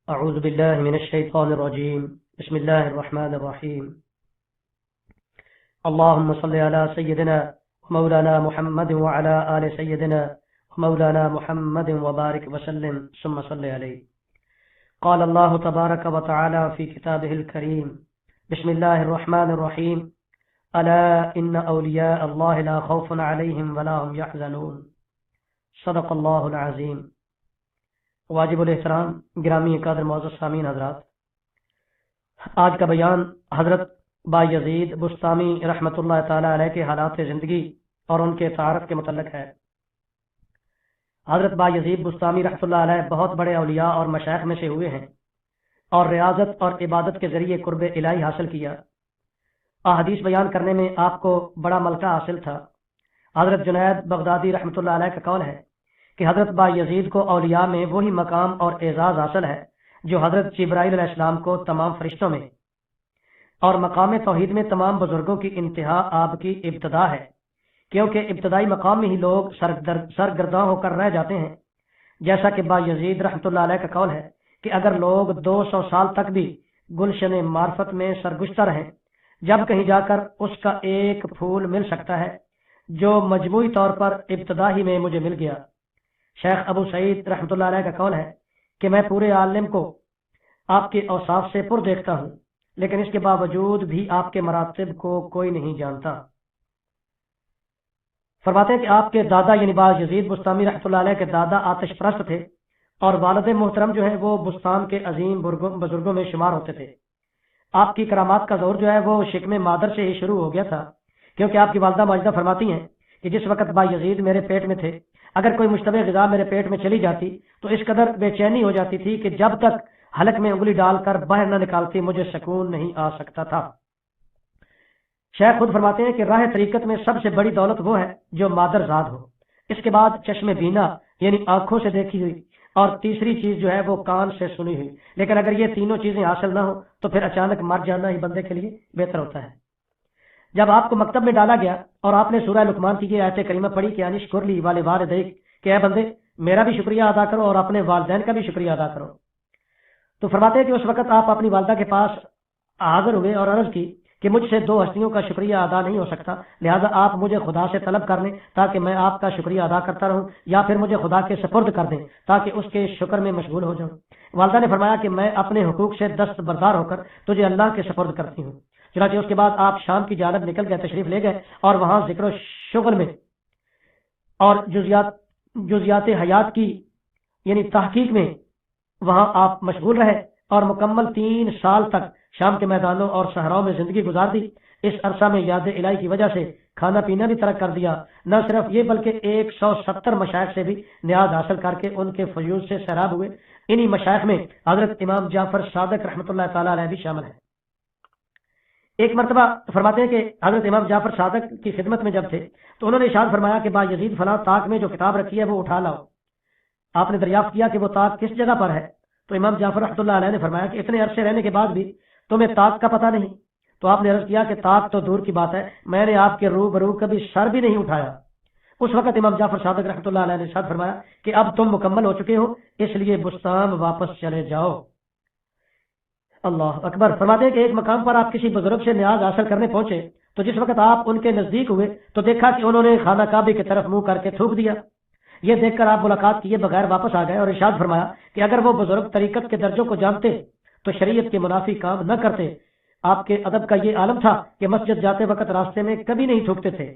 أعوذ بالله من الشيطان الرجيم. بسم الله الرحمن الرحيم. اللهم صل على سيدنا مولانا محمد وعلى آل سيدنا مولانا محمد وبارك وسلم ثم صل عليه. قال الله تبارك وتعالى في كتابه الكريم: بسم الله الرحمن الرحيم. ألا إن أولياء الله لا خوف عليهم ولا هم يحزنون. صدق الله العظيم. واجب الاحترام گرامی قدر معزز سامعین حضرات، آج کا بیان حضرت با یزید بسطامی رحمۃ اللہ تعالی علیہ کے حالات زندگی اور ان کے تعارف کے متعلق ہے۔ حضرت با یزید بسطامی رحمۃ اللہ علیہ بہت بڑے اولیاء اور مشائخ میں سے ہوئے ہیں اور ریاضت اور عبادت کے ذریعے قرب الہی حاصل کیا۔ احادیث بیان کرنے میں آپ کو بڑا ملکہ حاصل تھا۔ حضرت جنید بغدادی رحمۃ اللہ علیہ کا قول ہے کہ حضرت با یزید کو اولیاء میں وہی مقام اور اعزاز حاصل ہے جو حضرت جبرائیل علیہ السلام کو تمام فرشتوں میں، اور مقام توحید میں تمام بزرگوں کی انتہا آپ کی ابتدا ہے، کیونکہ ابتدائی مقام میں ہی لوگ سرگرداں ہو کر رہ جاتے ہیں۔ جیسا کہ با یزید رحمۃ اللہ علیہ کا قول ہے کہ اگر لوگ 200 سال تک بھی گلشن معرفت میں سرگشتہ رہیں، جب کہیں جا کر اس کا ایک پھول مل سکتا ہے جو مجموعی طور پر ابتدا ہی میں مجھے مل گیا۔ شیخ ابو سعید رحمۃ اللہ علیہ کا قول ہے کہ میں پورے عالم کو آپ کے اوصاف سے پر دیکھتا ہوں، لیکن اس کے باوجود بھی آپ کے مراتب کو کوئی نہیں جانتا۔ فرماتے ہیں کہ آپ کے دادا یعنی با یزید بسطامی رحمۃ اللہ علیہ کے دادا آتش پرست تھے اور والد محترم جو ہے وہ بستان کے عظیم بزرگوں میں شمار ہوتے تھے۔ آپ کی کرامات کا دور جو ہے وہ شکم مادر سے ہی شروع ہو گیا تھا، کیونکہ آپ کی والدہ ماجدہ فرماتی ہیں کہ جس وقت با یزید میرے پیٹ میں تھے، اگر کوئی مشتبہ غذا میرے پیٹ میں چلی جاتی تو اس قدر بے چینی ہو جاتی تھی کہ جب تک حلق میں انگلی ڈال کر باہر نہ نکالتی مجھے سکون نہیں آ سکتا تھا۔ شیخ خود فرماتے ہیں کہ راہ طریقت میں سب سے بڑی دولت وہ ہے جو مادر زاد ہو، اس کے بعد چشم بینا یعنی آنکھوں سے دیکھی ہوئی، اور تیسری چیز جو ہے وہ کان سے سنی ہوئی۔ لیکن اگر یہ تینوں چیزیں حاصل نہ ہو تو پھر اچانک مر جانا ہی بندے کے لیے بہتر ہوتا ہے۔ جب آپ کو مکتب میں ڈالا گیا اور آپ نے سورہ لقمان کی یہ آیت کریمہ پڑھی کہ انشکر لی والوالدیک، کہ اے بندے میرا بھی شکریہ ادا کرو اور اپنے والدین کا بھی شکریہ ادا کرو، تو فرماتے ہیں کہ اس وقت آپ اپنی والدہ کے پاس حاضر ہوئے اور عرض کی کہ مجھ سے 2 ہستیوں کا شکریہ ادا نہیں ہو سکتا، لہذا آپ مجھے خدا سے طلب کر لیں تاکہ میں آپ کا شکریہ ادا کرتا رہوں، یا پھر مجھے خدا کے سپرد کر دیں تاکہ اس کے شکر میں مشغول ہو جاؤں۔ والدہ نے فرمایا کہ میں اپنے حقوق سے دستبردار ہو کر تجھے اللہ کے سپرد کرتی ہوں۔ چنانچہ اس کے بعد آپ شام کی جانب نکل گئے، تشریف لے گئے اور وہاں ذکر و شغل میں اور جزیات حیات کی یعنی تحقیق میں وہاں آپ مشغول رہے اور مکمل 3 سال تک شام کے میدانوں اور صحراؤں میں زندگی گزار دی۔ اس عرصہ میں یاد الہی کی وجہ سے کھانا پینا بھی ترک کر دیا، نہ صرف یہ بلکہ 170 مشائخ سے بھی نیاز حاصل کر کے ان کے فیوض سے سیراب ہوئے۔ انہی مشائخ میں حضرت امام جعفر صادق رحمۃ اللہ تعالی علیہ بھی شامل ہیں۔ ایک مرتبہ فرماتے ہیں کہ حضرت امام جعفر صادق کی خدمت میں جب تھے تو انہوں نے ارشاد فرمایا کہ با یزید فلاں طاق میں جو کتاب رکھی ہے وہ اٹھا لاؤ۔ آپ نے دریافت کیا کہ وہ طاق کس جگہ پر ہے، تو امام جعفر رحمۃ اللہ علیہ نے فرمایا کہ اتنے عرصے رہنے کے بعد بھی تمہیں طاق کا پتہ نہیں؟ تو آپ نے عرض کیا کہ طاق تو دور کی بات ہے، میں نے آپ کے روبرو کبھی سر بھی نہیں اٹھایا۔ اس وقت امام جعفر صادق رحمۃ اللہ علیہ نے ارشاد فرمایا کہ اب تم مکمل ہو چکے ہو، اس لیے بستان واپس چلے جاؤ۔ اللہ اکبر۔ فرماتے ہیں کہ ایک مقام پر آپ کسی بزرگ سے نیاز حاصل کرنے پہنچے تو جس وقت آپ ان کے نزدیک ہوئے تو دیکھا کہ انہوں نے خانہ کعبے کی طرف منہ کر کے تھوک دیا۔ یہ دیکھ کر آپ ملاقات کیے بغیر واپس آ گئے اور ارشاد فرمایا کہ اگر وہ بزرگ طریقت کے درجوں کو جانتے تو شریعت کے منافی کام نہ کرتے۔ آپ کے ادب کا یہ عالم تھا کہ مسجد جاتے وقت راستے میں کبھی نہیں تھوکتے تھے،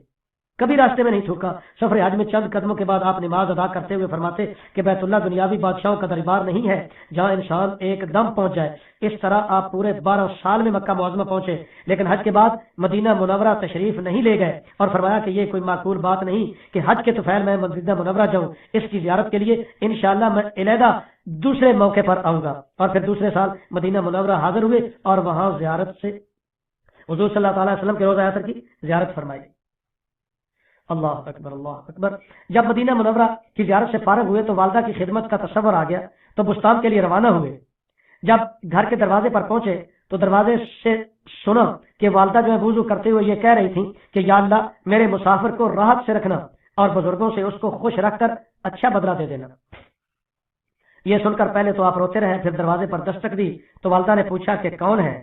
کبھی راستے میں نہیں تھوکا۔ سفر حج میں چند قدموں کے بعد آپ نماز ادا کرتے ہوئے فرماتے کہ بیت اللہ دنیاوی بادشاہوں کا دربار نہیں ہے جہاں انسان ایک دم پہنچ جائے۔ اس طرح آپ پورے 12 سال میں مکہ معظمہ پہنچے، لیکن حج کے بعد مدینہ منورہ تشریف نہیں لے گئے، اور فرمایا کہ یہ کوئی معقول بات نہیں کہ حج کے طفیل میں مدینہ منورہ جاؤں، اس کی زیارت کے لیے انشاءاللہ میں علیحدہ دوسرے موقع پر آؤں گا۔ اور پھر دوسرے سال مدینہ منورہ حاضر ہوئے اور وہاں زیارت سے حضور صلی اللہ تعالی وسلم کے روضہ اطہر کی زیارت فرمائی۔ اللہ اکبر، اللہ اکبر۔ جب مدینہ منورہ کی زیارت سے فارغ ہوئے تو والدہ کی خدمت کا تصور آ گیا تو بستان کے لیے روانہ ہوئے۔ جب گھر کے دروازے پر پہنچے تو دروازے سے سنا کہ والدہ جو ہے وضو کرتے ہوئے یہ کہہ رہی تھی کہ یا اللہ میرے مسافر کو راحت سے رکھنا اور بزرگوں سے اس کو خوش رکھ کر اچھا بدلہ دے دینا۔ یہ سن کر پہلے تو آپ روتے رہے، پھر دروازے پر دستک دی تو والدہ نے پوچھا کہ کون ہے؟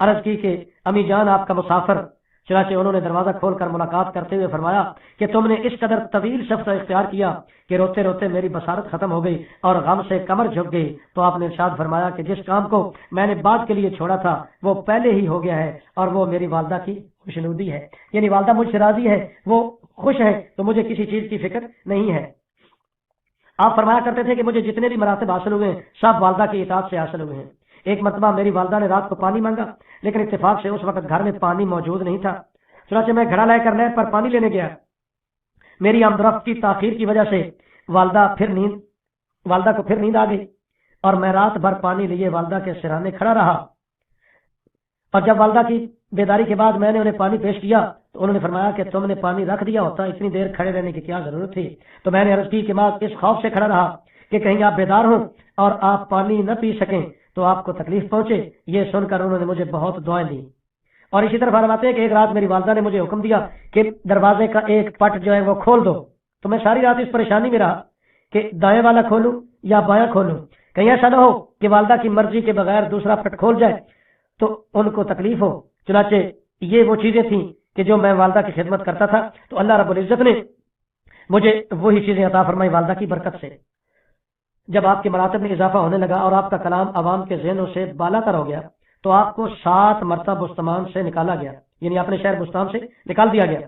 عرض کی کہ امی جان آپ کا مسافر۔ چنانچہ انہوں نے دروازہ کھول کر ملاقات کرتے ہوئے فرمایا کہ تم نے اس قدر طویل شفت اختیار کیا کہ روتے روتے میری بصارت ختم ہو گئی اور غم سے کمر جھک گئی۔ تو آپ نے ارشاد فرمایا کہ جس کام کو میں نے بعد کے لیے چھوڑا تھا وہ پہلے ہی ہو گیا ہے، اور وہ میری والدہ کی خوشنودی ہے، یعنی والدہ مجھ سے راضی ہے، وہ خوش ہے، تو مجھے کسی چیز کی فکر نہیں ہے۔ آپ فرمایا کرتے تھے کہ مجھے جتنے بھی مراتب حاصل ہوئے ہیں سب والدہ کی اطاعت سے حاصل ہوئے ہیں۔ ایک مرتبہ میری والدہ نے رات کو پانی مانگا، لیکن اتفاق سے اس وقت گھر میں پانی موجود نہیں تھا۔ چنانچہ میں گھڑا لے کر نہر پر پانی لینے گیا۔ میری آمد کی تاخیر کی وجہ سے والدہ کو پھر نیند آ گئی، اور میں رات بھر پانی لیے والدہ کے سرانے کھڑا رہا، اور جب والدہ کی بیداری کے بعد میں نے انہیں پانی پیش کیا تو انہوں نے فرمایا کہ تم نے پانی رکھ دیا ہوتا، اتنی دیر کھڑے رہنے کی کیا ضرورت تھی؟ تو میں نے عرض کی کہ میں اس خوف سے کھڑا رہا کہ کہیں آپ بیدار ہوں اور آپ پانی نہ پی سکیں تو آپ کو تکلیف پہنچے۔ یہ سن کر انہوں نے مجھے بہت دعائیں دی۔ اور اسی طرح فرماتے ہیں کہ ایک رات میری والدہ نے مجھے حکم دیا کہ دروازے کا ایک پٹ جو ہے وہ کھول دو، تو میں ساری رات اس پریشانی میں رہا کہ دائیں والا کھولوں یا بایاں کھولوں، کہیں ایسا نہ ہو کہ والدہ کی مرضی کے بغیر دوسرا پٹ کھول جائے تو ان کو تکلیف ہو۔ چنانچہ یہ وہ چیزیں تھیں کہ جو میں والدہ کی خدمت کرتا تھا، تو اللہ رب العزت نے مجھے وہی چیزیں عطا فرمائی والدہ کی برکت سے۔ جب آپ کے مراتب میں اضافہ ہونے لگا اور آپ کا کلام عوام کے ذہنوں سے بالا تر ہو گیا تو آپ کو 7 مرتبہ بستمان سے نکالا گیا، یعنی اپنے شہر بستان سے نکال دیا گیا۔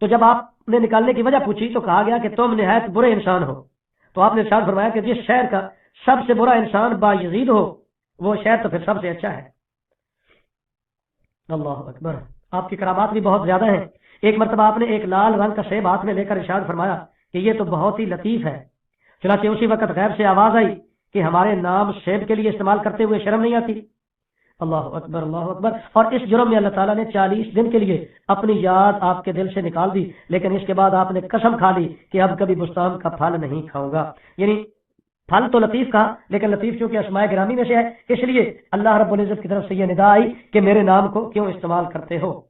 تو جب آپ نے نکالنے کی وجہ پوچھی تو کہا گیا کہ تم نہایت برے انسان ہو۔ تو آپ نے ارشاد فرمایا کہ جس شہر کا سب سے برا انسان بایزید ہو وہ شہر تو پھر سب سے اچھا ہے۔ اللہ اکبر، آپ کی کرامات بھی بہت زیادہ ہیں۔ ایک مرتبہ آپ نے ایک لال رنگ کا سیب ہاتھ میں لے کر ارشاد فرمایا کہ یہ تو بہت ہی لطیف ہے۔ چنانچہ اسی وقت غیب سے آواز آئی کہ ہمارے نام سیب کے لیے استعمال کرتے ہوئے شرم نہیں آتی؟ اللہ اکبر، اللہ اکبر۔ اور اس جرم میں اللہ تعالیٰ نے 40 دن کے لیے اپنی یاد آپ کے دل سے نکال دی، لیکن اس کے بعد آپ نے قسم کھا لی کہ اب کبھی بستان کا پھل نہیں کھاؤں گا۔ یعنی پھل تو لطیف کہا، لیکن لطیف چونکہ اسماء گرامی میں سے ہے، اس لیے اللہ رب العزت کی طرف سے یہ ندا آئی کہ میرے نام کو کیوں استعمال کرتے ہو۔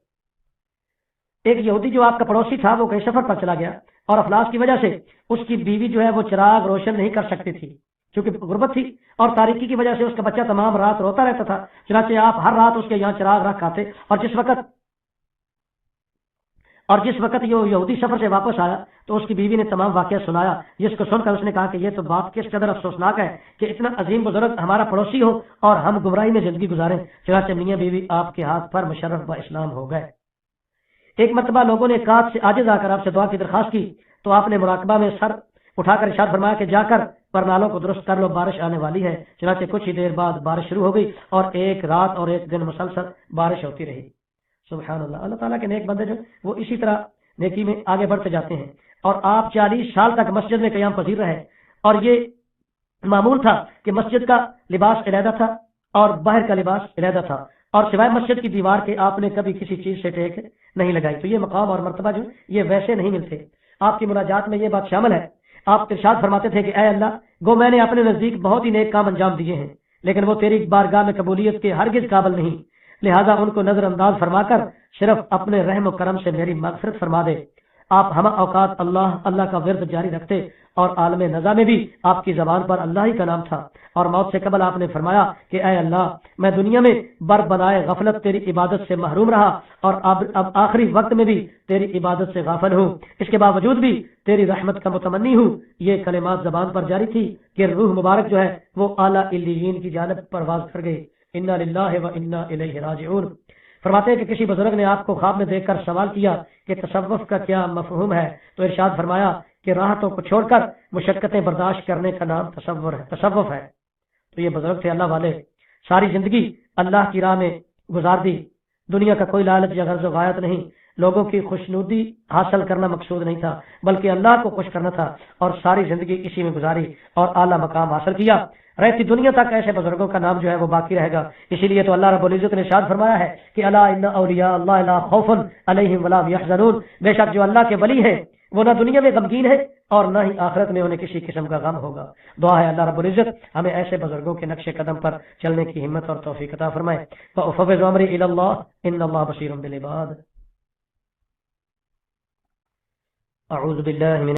ایک یہودی جو آپ کا پڑوسی تھا وہ کہیں سفر پر چلا گیا، اور افلاس کی وجہ سے اس کی بیوی جو ہے وہ چراغ روشن نہیں کر سکتی تھی، چونکہ غربت تھی، اور تاریکی کی وجہ سے اس کا بچہ تمام رات روتا رہتا تھا۔ چنانچہ آپ ہر رات اس کے یہاں چراغ رکھ آتے، اور جس وقت یہ یہودی سفر سے واپس آیا تو اس کی بیوی نے تمام واقعہ سنایا، جس کو سن کر اس نے کہا کہ یہ تو بات کس قدر افسوسناک ہے کہ اتنا عظیم بزرگ ہمارا پڑوسی ہو اور ہم گمراہی میں زندگی گزاریں۔ چنانچہ میاں بیوی آپ کے ہاتھ پر مشرف با اسلام ہو گئے۔ ایک مرتبہ لوگوں نے کات سے عاجز آ کر آپ سے دعا کی درخواست کی تو آپ نے مراقبہ میں سر اٹھا کر ارشاد فرمایا کہ جا کر پرنالوں کو درست کر لو، بارش آنے والی ہے۔ چنانچہ کچھ ہی دیر بعد بارش شروع ہو گئی، اور ایک رات اور ایک دن مسلسل بارش ہوتی رہی۔ سبحان اللہ، اللہ تعالیٰ کے نیک بندے جو وہ اسی طرح نیکی میں آگے بڑھتے جاتے ہیں۔ اور آپ 40 سال تک مسجد میں قیام پذیر رہے، اور یہ معمول تھا کہ مسجد کا لباس علیحدہ تھا اور باہر کا لباس علیحدہ تھا، اور سوائے مسجد کی دیوار کے آپ نے کبھی کسی چیز سے ٹیک نہیں لگائی۔ تو یہ مقام اور مرتبہ جو یہ ویسے نہیں ملتے۔ آپ کی مناجات میں یہ بات شامل ہے، آپ ارشاد فرماتے تھے کہ اے اللہ، گو میں نے اپنے نزدیک بہت ہی نیک کام انجام دیے ہیں، لیکن وہ تیری بارگاہ میں قبولیت کے ہرگز قابل نہیں، لہذا ان کو نظر انداز فرما کر صرف اپنے رحم و کرم سے میری مغفرت فرما دے۔ آپ ہم اوقات اللہ کا ورد جاری رکھتے، اور عالم نزا میں بھی آپ کی زبان پر اللہ ہی کا نام تھا، اور موت سے قبل آپ نے فرمایا کہ اے اللہ، میں دنیا میں بر بنائے غفلت تیری عبادت سے محروم رہا، اور اب آخری وقت میں بھی تیری عبادت سے غافل ہوں، اس کے باوجود بھی تیری رحمت کا متمنی ہوں۔ یہ کلمات زبان پر جاری تھی کہ روح مبارک جو ہے وہ اعلیٰ علیین کی جانب پرواز کر گئی۔ انا للہ و انا الیہ راجعون۔ فرماتے ہیں کہ کسی بزرگ نے آپ کو خواب میں دیکھ کر سوال کیا کہ تصوف کا کیا مفہوم ہے، تو ارشاد فرمایا کہ راحتوں کو چھوڑ کر مشقتیں برداشت کرنے کا نام تصوف ہے۔ تو یہ بزرگ تھے اللہ والے، ساری زندگی اللہ کی راہ میں گزار دی، دنیا کا کوئی لالچ یا غرض و غایت نہیں، لوگوں کی خوشنودی حاصل کرنا مقصود نہیں تھا بلکہ اللہ کو خوش کرنا تھا، اور ساری زندگی اسی میں گزاری اور اعلیٰ مقام حاصل کیا۔ رہتی دنیا تک ایسے بزرگوں کا نام جو ہے وہ باقی رہے گا۔ اسی لیے تو اللہ رب العزت نے ارشاد فرمایا ہے کہ الا ان اولیاء اللہ لا خوف علیہم ولا هم يحزنون، بے شک جو اللہ کے ولی ہیں وہ نہ دنیا میں غمگین ہے اور نہ ہی آخرت میں انہیں کسی قسم کا غم ہوگا۔ دعا ہے اللہ رب العزت ہمیں ایسے بزرگوں کے نقش قدم پر چلنے کی ہمت اور توفیق عطا فرمائے۔ وافوض امری الی اللہ ان اللہ بصیر بالعباد۔ اعوذ باللہ من